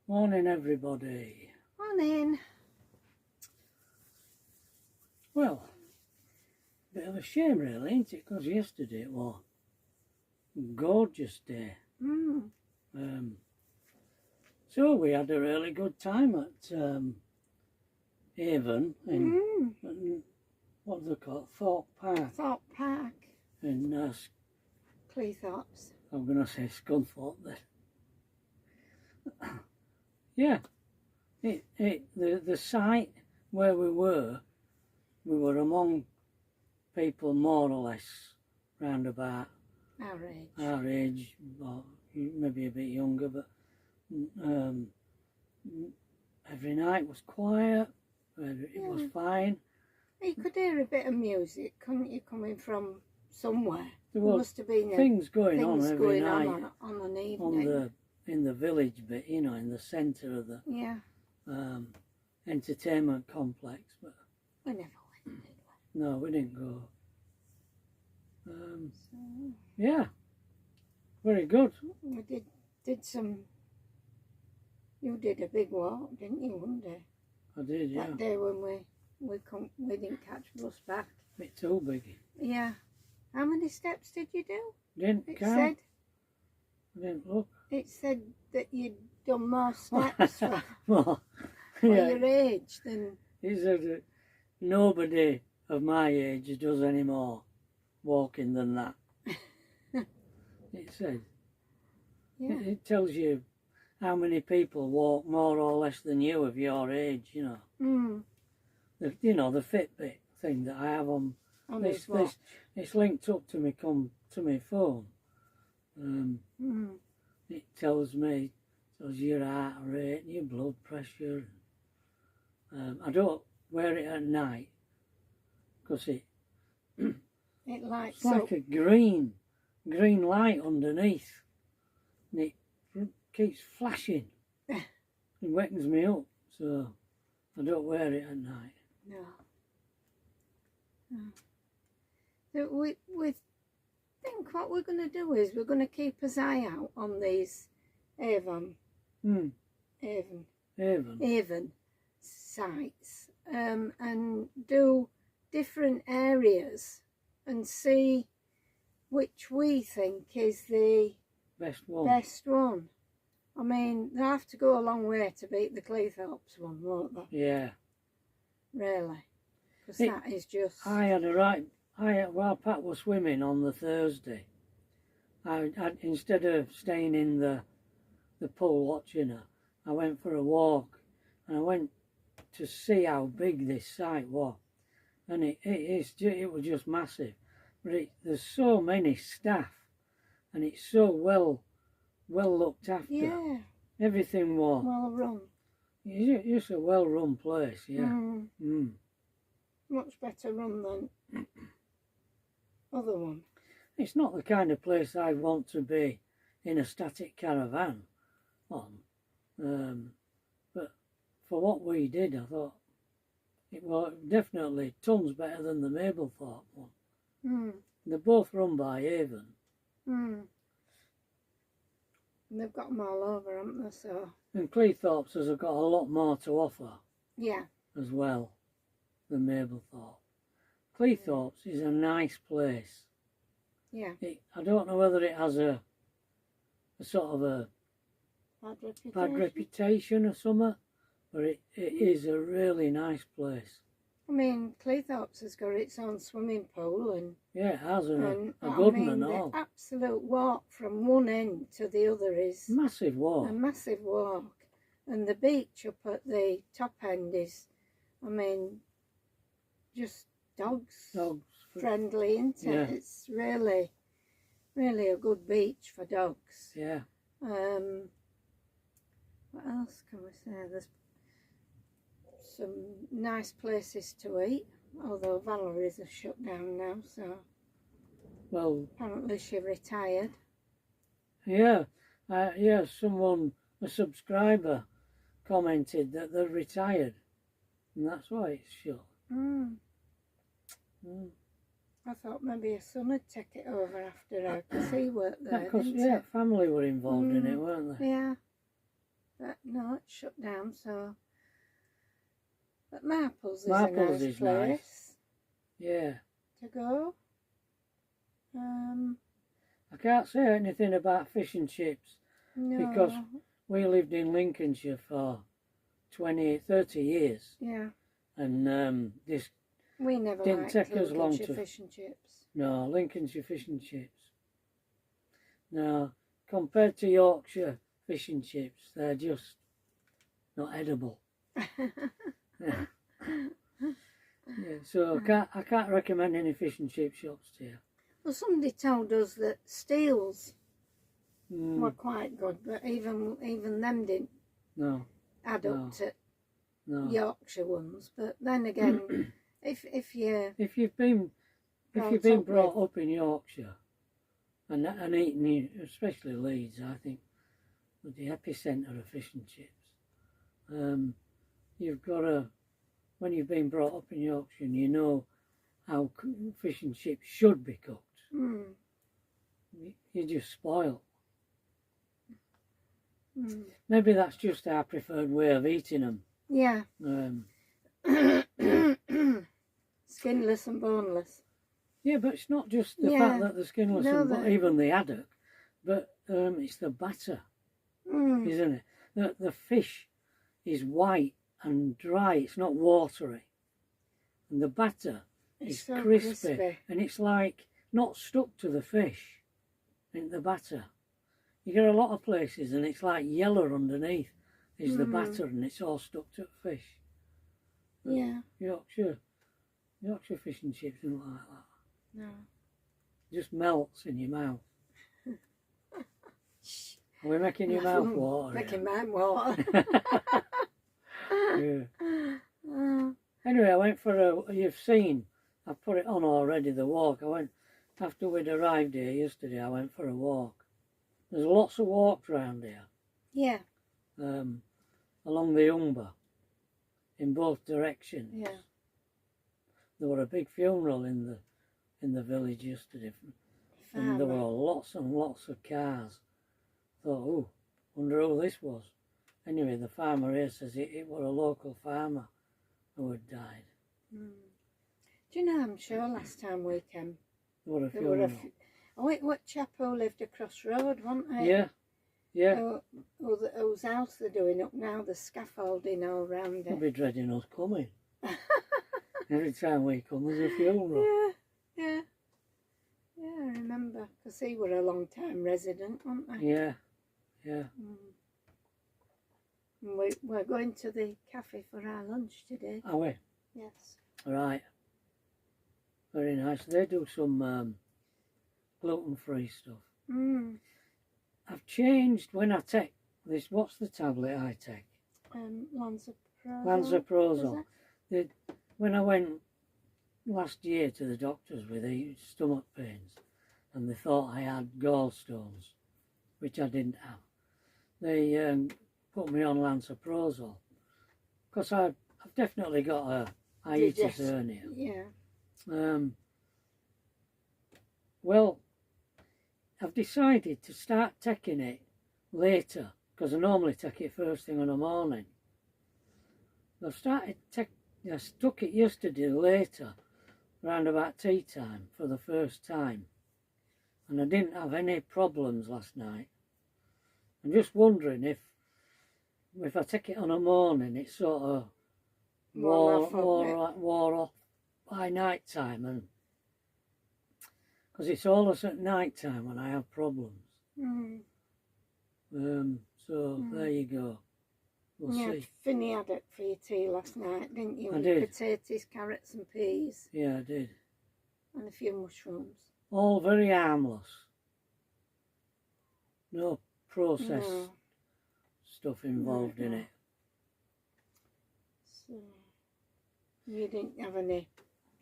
Morning, everybody. Morning. Well, bit of a shame really, ain't it? Because yesterday it was a gorgeous day. So we had a really good time at Avon in what do they call it? Thorpe Park. Thorpe Park. In Cleethorpes. I'm going to say Scunthorpe there. Yeah, the site where we were among people more or less round about our age, or maybe a bit younger, but every night was quiet, it was fine. You could hear a bit of music, couldn't you, coming from somewhere? There must have been things going on every night on an evening. In the village bit, you know, in the centre of the entertainment complex. But we never went, did we? No, we didn't go. Yeah, very good. We did some. You did a big walk, didn't you, one day? I did, yeah. That day when we didn't catch bus back. Bit too big. Yeah. How many steps did you do? Didn't count. I didn't look. It said that you'd done more steps well, for your age than... He said that nobody of my age does any more walking than that. It said. Yeah. It tells you how many people walk more or less than you of your age, you know. You know, the Fitbit thing that I have on this, it's linked up to my phone. It tells your heart rate, your blood pressure. I don't wear it at night because it lights it's like up. a green light underneath, and it keeps flashing. It wakens me up, so I don't wear it at night. No. So we think what we're going to do is we're going to keep an eye out on these Avon sites and do different areas and see which we think is the best one. I mean, they have to go a long way to beat the Cleethorpes one, won't they? Yeah. Really. Because that is just... While Pat was swimming on the Thursday, I instead of staying in the pool watching her, I went for a walk, and I went to see how big this site was, and it was just massive. But there's so many staff, and it's so well looked after. Yeah. Everything was well run. It's just a well run place. Yeah. Much better run than other one. It's not the kind of place I want to be in a static caravan on, but for what we did, I thought it was definitely tons better than the Mablethorpe one. They're both run by Avon. And they've got them all over, haven't they? So. And Cleethorpes has got a lot more to offer. Yeah. As well than Mablethorpe. Cleethorpes is a nice place. Yeah. I don't know whether it has a sort of a bad reputation or something, but it is a really nice place. I mean, Cleethorpes has got its own swimming pool and... Yeah, it has, a good one and all. The absolute walk from one end to the other is... Massive walk. A massive walk. And the beach up at the top end is, I mean, just dogs friendly, isn't it? Yeah. It's really a good beach for dogs. Yeah. What else can we say? There's some nice places to eat, although Valerie's are shut down now, so well, apparently she retired. Yeah, Yeah, a subscriber, commented that they're retired, and that's why it's shut. Mm. Mm. I thought maybe her son would take it over after her, because he worked there, Because didn't yeah, he? family were involved in it, weren't they? Yeah. But no, it's shut down, so... But Marples is a nice place nice. Yeah. to go. I can't say anything about fish and chips, No. because we lived in Lincolnshire for 30 years. Yeah. And this We never didn't liked take us long Lincolnshire to... fish and chips. No, Lincolnshire fish and chips. No, compared to Yorkshire fish and chips, they're just not edible. Yeah. Yeah, so I can't recommend any fish and chip shops to you. Well, somebody told us that Steele's were quite good, but even them didn't add up to Yorkshire ones. But then again, if you've been brought up in Yorkshire and eaten, especially Leeds, I think, was the epicentre of fish and chips. You've got to, when you've been brought up in Yorkshire, and you know how fish and chips should be cooked. You're just spoiled. Maybe that's just our preferred way of eating them. Yeah. Skinless and boneless. Yeah, but it's not just the fact that they're skinless and even the haddock, but it's the batter, isn't it? The fish is white and dry, it's not watery. And the batter is so crispy, and it's like not stuck to the fish in the batter. You get a lot of places and it's like yellow underneath is the batter, and it's all stuck to the fish. But yeah. Yorkshire fish and chips don't like that. No. It just melts in your mouth. Are we making your mouth water? Making mine water. Yeah. Anyway, I went for you've seen, I've put it on already, the walk. I went, after we'd arrived here yesterday, I went for a walk. There's lots of walks around here. Yeah. Along the Humber, in both directions. Yeah. There were a big funeral in the village yesterday, and there were lots and lots of cars. I thought, oh, wonder who this was. Anyway, the farmer here says it was a local farmer who had died. Do you know, I'm sure last time we came, What a funeral. What chap who lived across the road, wasn't it? Yeah, yeah. Whose house they're doing up now, the scaffolding all round it. They'll be dreading us coming. Every time we come, there's a funeral. Yeah, I remember, because he were a long-time resident, wasn't he? Yeah, yeah. And we're going to the cafe for our lunch today. Are we? Yes. Right. Very nice. They do some gluten-free stuff. I've changed when I take this. What's the tablet I take? Lanzaprozole. When I went last year to the doctors with stomach pains, and they thought I had gallstones, which I didn't have, they put me on Lanzaprozole, because I've definitely got a hiatus hernia. Yeah. Well, I've decided to start taking it later, because I normally take it first thing in the morning. I took it yesterday later, around about tea time, for the first time, and I didn't have any problems last night. I'm just wondering if I take it on a morning, it sort of wore off by night time, and because it's always at night time when I have problems. So there you go. We'll see. Finny had it for your tea last night, didn't you? I did. Potatoes, carrots and peas. Yeah, I did. And a few mushrooms. All very harmless. No processed stuff involved in it. So, you didn't have any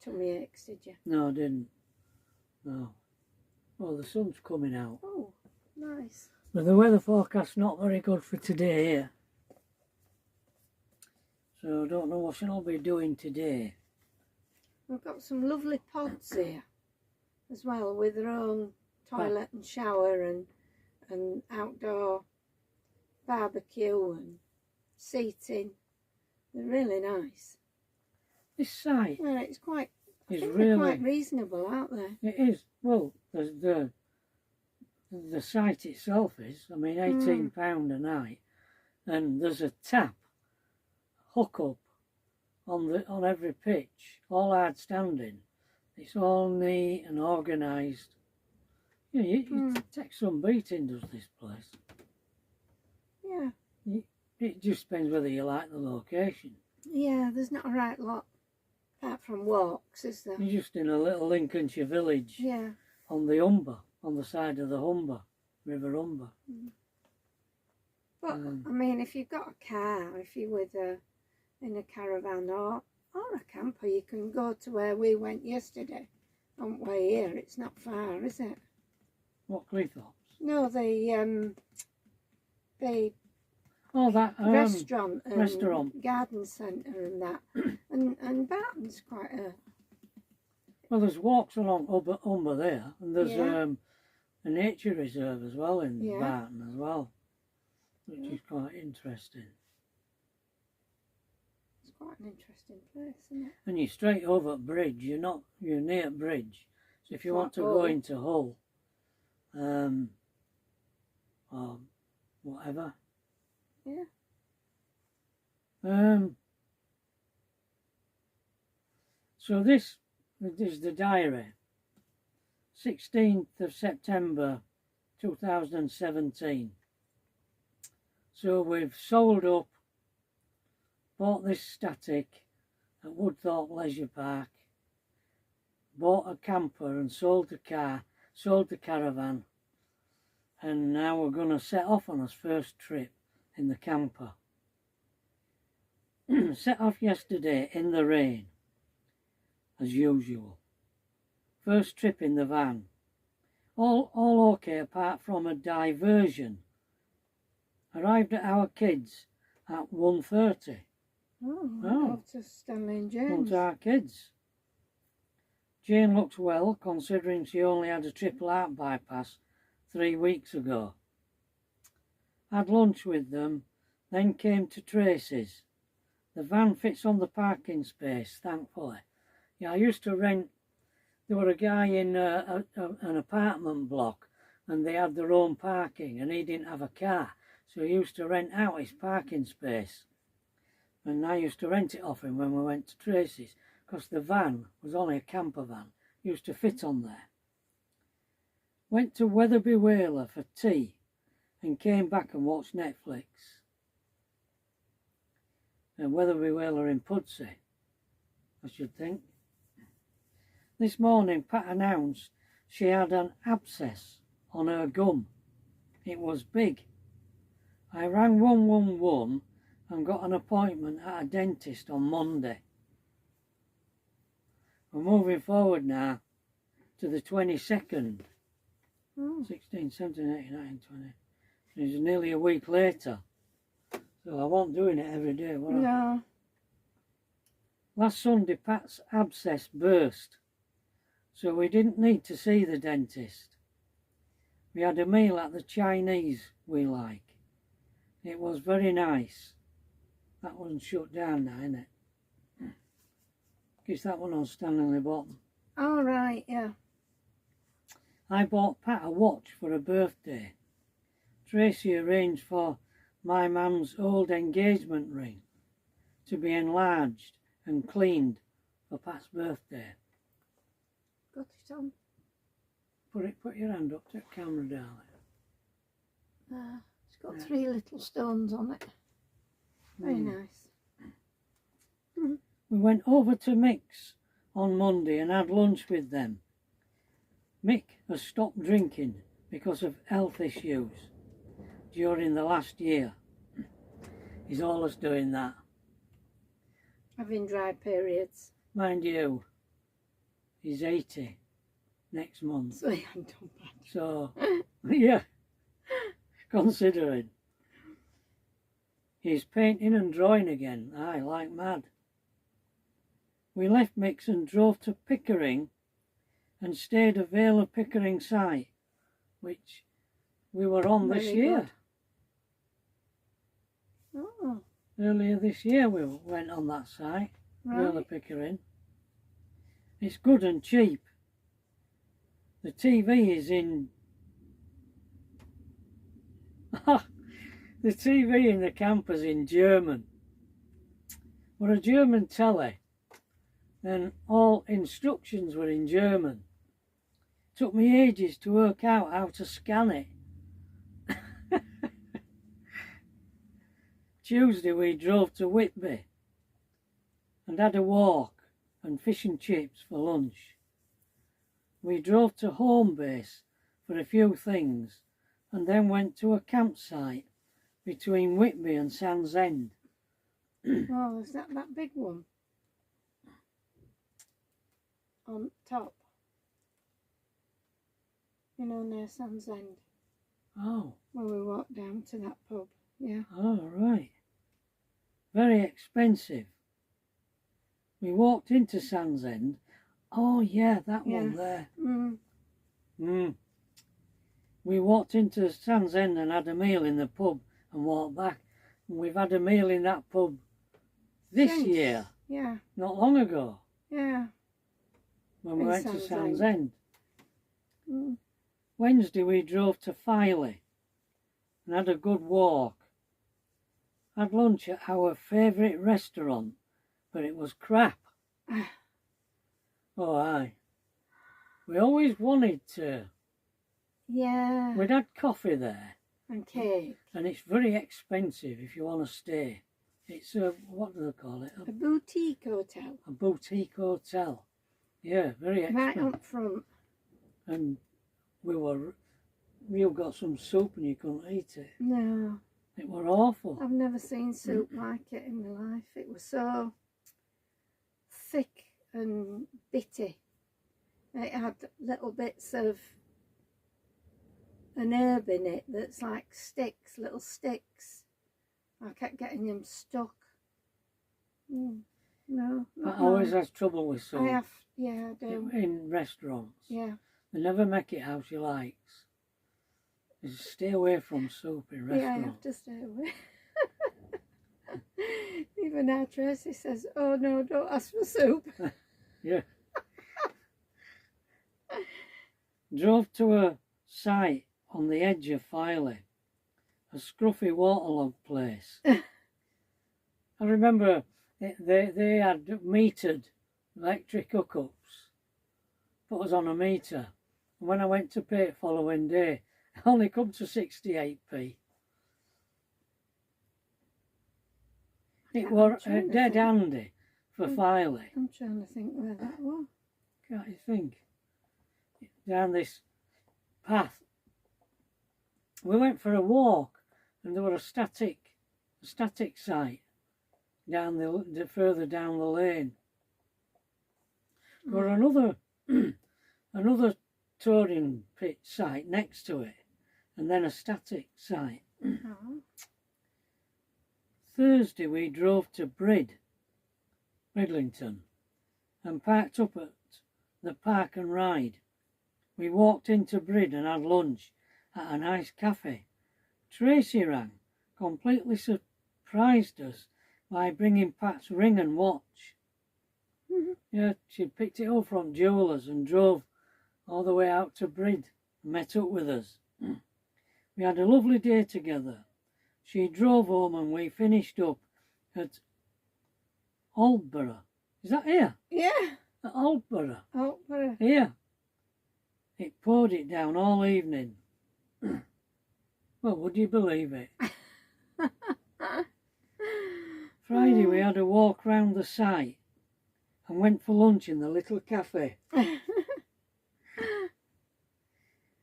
tummy aches, did you? No, I didn't. No. Well, the sun's coming out. Oh, nice. But the weather forecast's not very good for today here. So I don't know what I'll be doing today. We've got some lovely pods here as well, with their own toilet and shower and outdoor barbecue and seating. They're really nice. This site it's quite, is they're really quite reasonable, aren't they? It is. Well, the site itself is. I mean, £18 a night, and there's a tap hook up on every pitch, all hard standing. It's all neat and organised. Yeah, you take some beating, does this place? Yeah. It just depends whether you like the location. Yeah, there's not a right lot apart from walks, is there? You're just in a little Lincolnshire village. Yeah. On the Humber, on the side of the Humber, River Humber. But I mean, if you've got a car, if you're in a caravan or a camper, you can go to where we went yesterday. On the way here, it's not far, is it? What, Cleethorpes? No, the that restaurant and restaurant, garden centre and that, and Barton's quite a. Well, there's walks along Humber there, and there's a nature reserve as well in Barton as well, which is quite interesting. It's quite an interesting place, isn't it? And you're straight over at Bridge. You're near Bridge, so if you want to go into Hull, or whatever. Yeah. So this is the diary. 16th of September 2017. So we've sold up, bought this static at Woodthorpe Leisure Park, bought a camper and sold the car, sold the caravan, and now we're going to set off on our first trip in the camper. Set off yesterday in the rain, as usual. First trip in the van. All okay apart from a diversion. Arrived at our kids at 1:30. Oh, to Stanley and James. One to our kids. Jane looks well, considering she only had a triple heart bypass 3 weeks ago. Had lunch with them, then came to Tracy's. The van fits on the parking space, thankfully. Yeah, I used to rent. There were a guy in an apartment block, and they had their own parking, and he didn't have a car, so he used to rent out his parking space. And I used to rent it off him when we went to Tracy's, because the van was only a camper van, used to fit on there. Went to Wetherby Whaler for tea, and came back and watched Netflix. And Wetherby Whaler in Pudsey, I should think. This morning Pat announced she had an abscess on her gum. It was big. I rang 111 and got an appointment at a dentist on Monday. We're moving forward now to the 22nd. 16, 17, 18, 19, 20. It's nearly a week later. So I won't doing it every day, will I? No. Last Sunday Pat's abscess burst, so we didn't need to see the dentist. We had a meal at the Chinese we like. It was very nice. That one's shut down now, isn't it? Guess that one on Stanley Bottom. All right, yeah. I bought Pat a watch for her birthday. Tracy arranged for my mum's old engagement ring to be enlarged and cleaned for Pat's birthday. Got it on. Put your hand up to the camera, darling. It's got 3 little stones on it. Very nice. We went over to Mick's on Monday and had lunch with them. Mick has stopped drinking because of health issues during the last year. He's always doing that. Having dry periods. Mind you, he's 80 next month. So he hadn't done bad. So, yeah, considering. He's painting and drawing again, aye, like mad. We left Mix and drove to Pickering and stayed at Vale of Pickering site, which we were on this year. Oh. Earlier this year we went on that site, Right. Vale of Pickering. It's good and cheap. The TV is in... The TV in the camper's in German. We're a German telly, and all instructions were in German. Took me ages to work out how to scan it. Tuesday we drove to Whitby and had a walk and fish and chips for lunch. We drove to home base for a few things and then went to a campsite between Whitby and Sands End. Oh, is that big one? On top. You know, near Sands End. Oh. Where we walked down to that pub, yeah. Oh, right. Very expensive. We walked into Sands End. Oh, yeah, that one there. We walked into Sands End and had a meal in the pub and walked back. And we've had a meal in that pub this year. Yeah. Not long ago. Yeah. When we went to Sands End. Mm. Wednesday we drove to FITVILLE and had a good walk. Had lunch at our favourite restaurant, but it was crap. Oh, aye. We always wanted to. Yeah. We'd had coffee there. And cake. And it's very expensive if you want to stay. It's a, what do they call it? A boutique hotel. A boutique hotel. Yeah, very expensive. Right up front. And you got some soup and you couldn't eat it. No. It were awful. I've never seen soup like it in my life. It was so thick and bitty. It had little bits of an herb in it that's like sticks, little sticks. I kept getting them stuck. No. I always has trouble with soup. I have, yeah, I do. In restaurants. Yeah. They never make it how she likes. Just stay away from soup in restaurants. Yeah, I have to stay away. Even now Tracy says, oh no, don't ask for soup. Yeah. Drove to a site on the edge of FITVILLE, a scruffy waterlogged place. I remember they had metered electric hookups, put us on a meter, and when I went to pay it following day, I only come to 68p. It were dead handy for FITVILLE. I'm trying to think where that was. Can't you think? Down this path. We went for a walk and there were a static site down the further down the lane. There were another touring pit site next to it and then a static site. Thursday we drove to Bridlington and parked up at the Park and Ride. We walked into Brid and had lunch at a nice cafe. Tracy rang, completely surprised us by bringing Pat's ring and watch. Yeah, she picked it up from Jewellers and drove all the way out to Brid and met up with us. We had a lovely day together. She drove home and we finished up at Aldborough. Is that here? Yeah. At Aldborough. Aldborough. Here. It poured it down all evening. Well, would you believe it? Friday we had a walk round the site and went for lunch in the little cafe.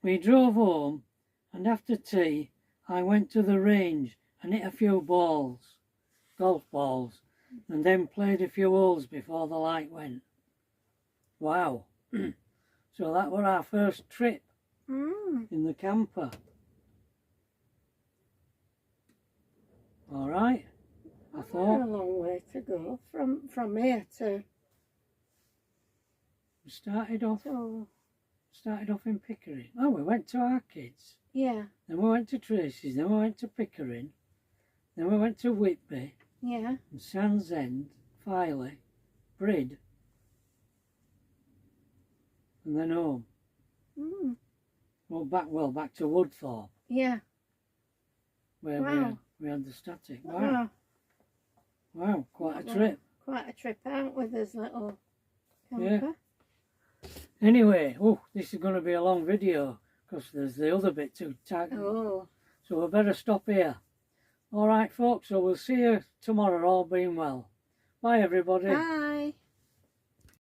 We drove home and after tea I went to the range and hit a few balls, golf balls, and then played a few holes before the light went. Wow. So that was our first trip in the camper. All right. I thought. A long way to go from here to. We started off in Pickering. Oh, we went to our kids. Yeah. Then we went to Tracy's. Then we went to Pickering. Then we went to Whitby. Yeah. And Sands End, Filey, Brid. And then home. Mm. Well, back to Woodthorpe. Yeah. Where we had the static. Wow. Wow, quite a trip. Quite a trip out with this little camper. Yeah. Anyway, this is going to be a long video because there's the other bit to tag. Oh. So we better stop here. All right, folks, so we'll see you tomorrow, all being well. Bye, everybody. Bye.